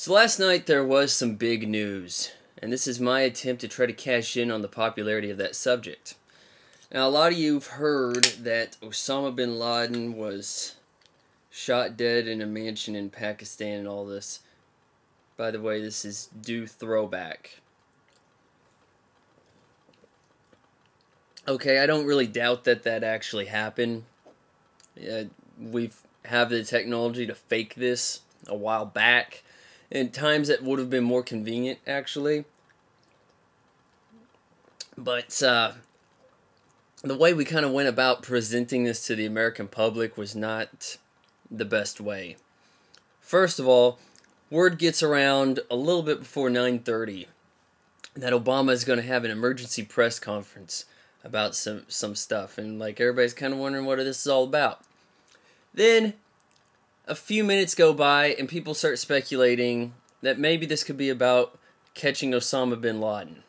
So last night there was some big news, and this is my attempt to try to cash in on the popularity of that subject. Now, a lot of you have heard that Osama bin Laden was shot dead in a mansion in Pakistan and all this. By the way, this is due throwback. Okay, I don't really doubt that actually happened. We have the technology to fake this a while back. In times that would have been more convenient, actually. But the way we kind of went about presenting this to the American public was not the best way. First of all, word gets around a little bit before 9:30 that Obama is going to have an emergency press conference about some stuff, and like everybody's kind of wondering what this is all about. Then a few minutes go by and people start speculating that maybe this could be about catching Osama bin Laden.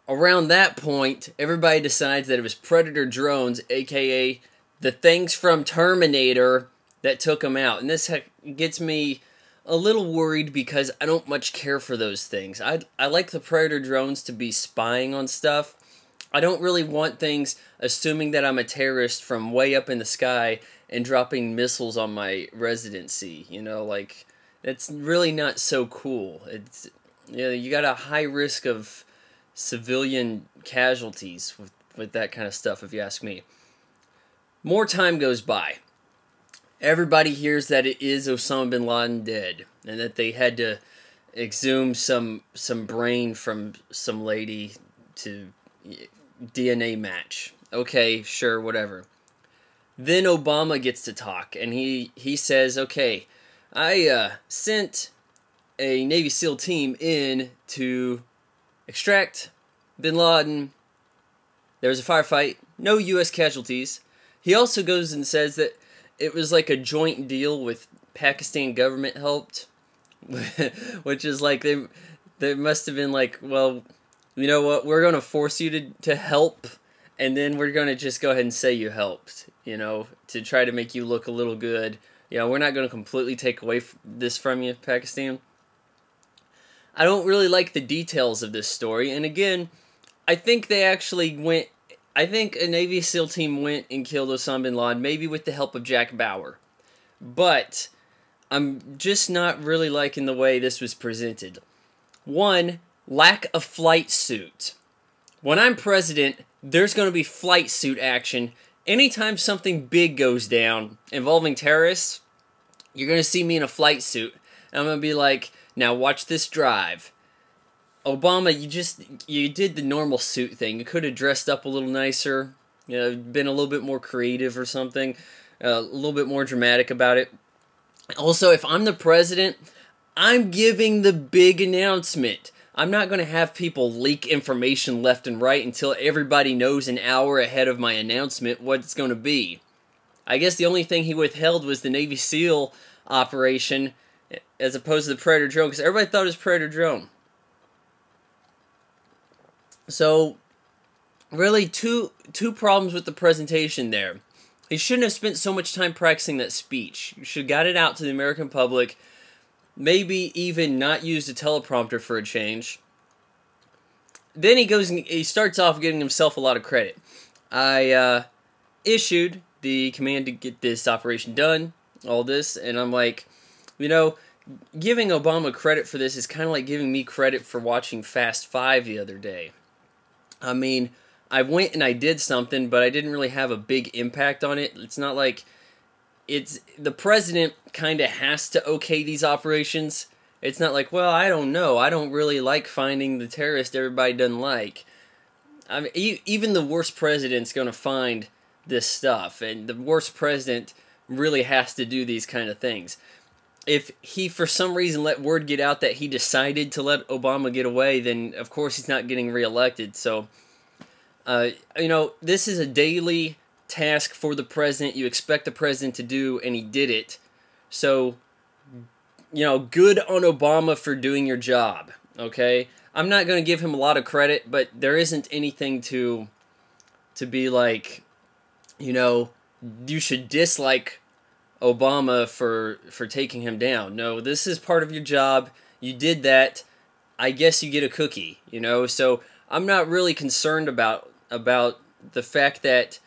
Around that point, everybody decides that it was Predator drones, aka the things from Terminator, that took him out. And this gets me a little worried because I don't much care for those things. I like the Predator drones to be spying on stuff. I don't really want things assuming that I'm a terrorist from way up in the sky and dropping missiles on my residency. You know, like, it's really not so cool. It's, you know, you got a high risk of civilian casualties with that kind of stuff, if you ask me. More time goes by. Everybody hears that it is Osama bin Laden dead, and that they had to exhume some brain from some lady to DNA match. Okay, sure, whatever. Then Obama gets to talk, and he says, okay, I sent a Navy SEAL team in to extract bin Laden. There was a firefight, no U.S. casualties. He also goes and says that it was like a joint deal with Pakistan government helped, which is like they must have been like, well, you know what, we're going to force you to help, and then we're going to just go ahead and say you helped, you know, to try to make you look a little good. You know, we're not going to completely take away this from you, Pakistan. I don't really like the details of this story, and again, I think they actually went, I think a Navy SEAL team went and killed Osama bin Laden, maybe with the help of Jack Bauer. But I'm just not really liking the way this was presented. One, lack of flight suit. When I'm president, there's going to be flight suit action. Anytime something big goes down involving terrorists, you're going to see me in a flight suit. And I'm going to be like, now watch this drive. Obama, you did the normal suit thing. You could have dressed up a little nicer, you know, been a little bit more creative or something, a little bit more dramatic about it. Also, if I'm the president, I'm giving the big announcement. I'm not going to have people leak information left and right until everybody knows an hour ahead of my announcement what it's going to be. I guess the only thing he withheld was the Navy SEAL operation as opposed to the Predator drone, because everybody thought it was Predator drone. So, really, two problems with the presentation there. He shouldn't have spent so much time practicing that speech. You should have got it out to the American public. Maybe even not used a teleprompter for a change. Then he goes and he starts off giving himself a lot of credit. I issued the command to get this operation done, all this, and I'm like, you know, giving Obama credit for this is kind of like giving me credit for watching Fast 5 the other day. I mean, I went and I did something, but I didn't really have a big impact on it. It's not like it's the president kind of has to okay these operations. It's not like, well, I don't know. I don't really like finding the terrorist everybody doesn't like. I mean, even the worst president's going to find this stuff, and the worst president really has to do these kind of things. If he, for some reason, let word get out that he decided to let Obama get away, then, of course, he's not getting reelected. So, you know, this is a daily task for the president. You expect the president to do, and he did it. So, you know, good on Obama for doing your job, okay? I'm not going to give him a lot of credit, but there isn't anything to be like, you know, you should dislike Obama for taking him down. No, this is part of your job. You did that. I guess you get a cookie, you know? So I'm not really concerned about the fact that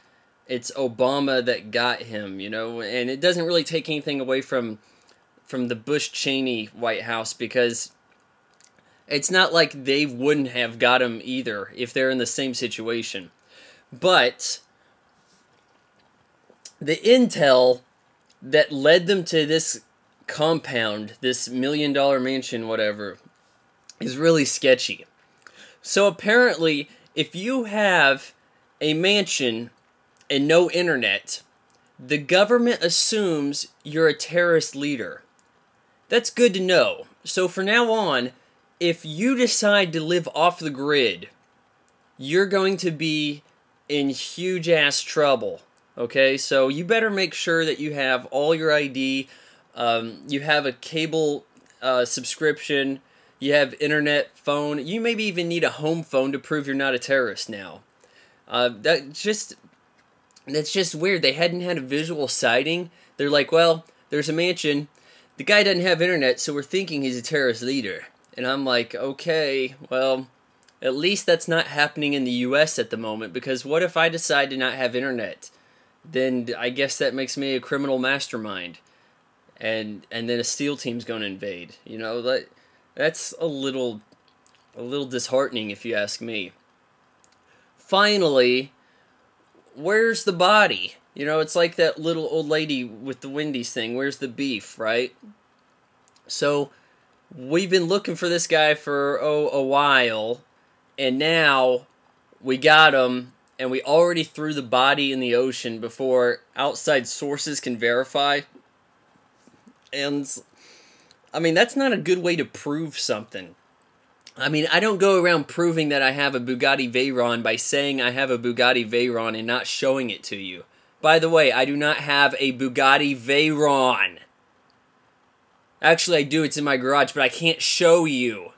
it's Obama that got him, you know? And it doesn't really take anything away from the Bush-Cheney White House, because it's not like they wouldn't have got him either if they're in the same situation. But the intel that led them to this compound, this $1 million mansion, whatever, is really sketchy. So apparently, if you have a mansion and no internet, the government assumes you're a terrorist leader. That's good to know. So from now on, if you decide to live off the grid, you're going to be in huge ass trouble. Okay, so you better make sure that you have all your ID, you have a cable subscription, you have internet, phone. You maybe even need a home phone to prove you're not a terrorist now. That's just weird. They hadn't had a visual sighting. They're like, well, there's a mansion. The guy doesn't have internet, so we're thinking he's a terrorist leader. And I'm like, okay, well, at least that's not happening in the U.S. at the moment, because what if I decide to not have internet? Then I guess that makes me a criminal mastermind. And then a SEAL team's going to invade. You know, that's a little disheartening if you ask me. Finally, where's the body? You know, it's like that little old lady with the Wendy's thing. Where's the beef, right? So we've been looking for this guy for, a while, and now we got him, and we already threw the body in the ocean before outside sources can verify. And, I mean, that's not a good way to prove something. I mean, I don't go around proving that I have a Bugatti Veyron by saying I have a Bugatti Veyron and not showing it to you. By the way, I do not have a Bugatti Veyron. Actually, I do. It's in my garage, but I can't show you.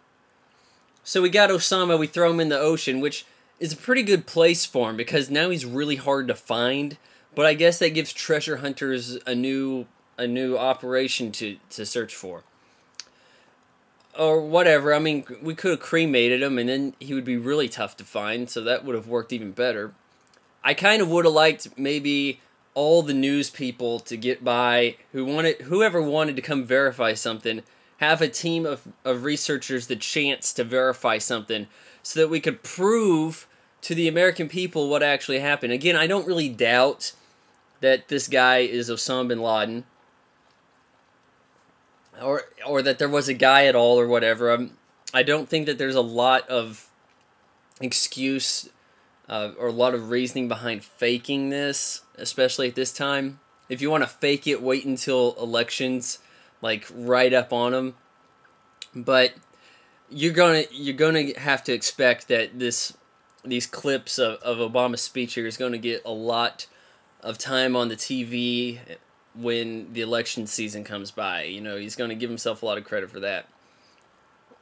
So we got Osama. We throw him in the ocean, which is a pretty good place for him, because now he's really hard to find. But I guess that gives treasure hunters a new operation to search for. Or whatever. I mean, we could have cremated him, and then he would be really tough to find, so that would have worked even better. I kind of would have liked maybe all the news people to get by, whoever wanted to come verify something, have a team of researchers the chance to verify something, so that we could prove to the American people what actually happened. Again, I don't really doubt that this guy is Osama bin Laden, or that there was a guy at all, or whatever. I don't think that there's a lot of excuse or a lot of reasoning behind faking this, especially at this time. If you want to fake it, wait until elections, like right up on them. But you're gonna have to expect that these clips of Obama's speech here is going to get a lot of time on the TV when the election season comes by. You know, he's going to give himself a lot of credit for that.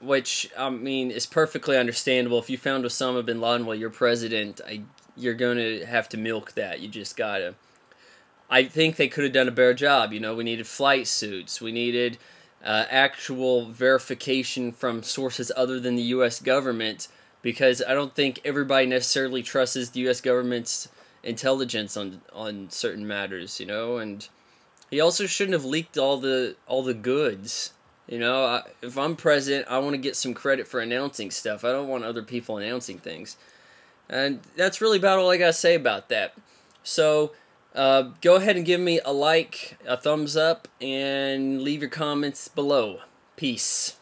Which, I mean, is perfectly understandable. If you found Osama bin Laden while you're president, you're going to have to milk that. You just gotta. I think they could have done a better job. You know, we needed flight suits. We needed actual verification from sources other than the U.S. government, because I don't think everybody necessarily trusts the U.S. government's intelligence on certain matters, you know. And he also shouldn't have leaked all the goods. You know, if I'm president, I want to get some credit for announcing stuff. I don't want other people announcing things. And that's really about all I got to say about that. So, go ahead and give me a like, a thumbs up, and leave your comments below. Peace.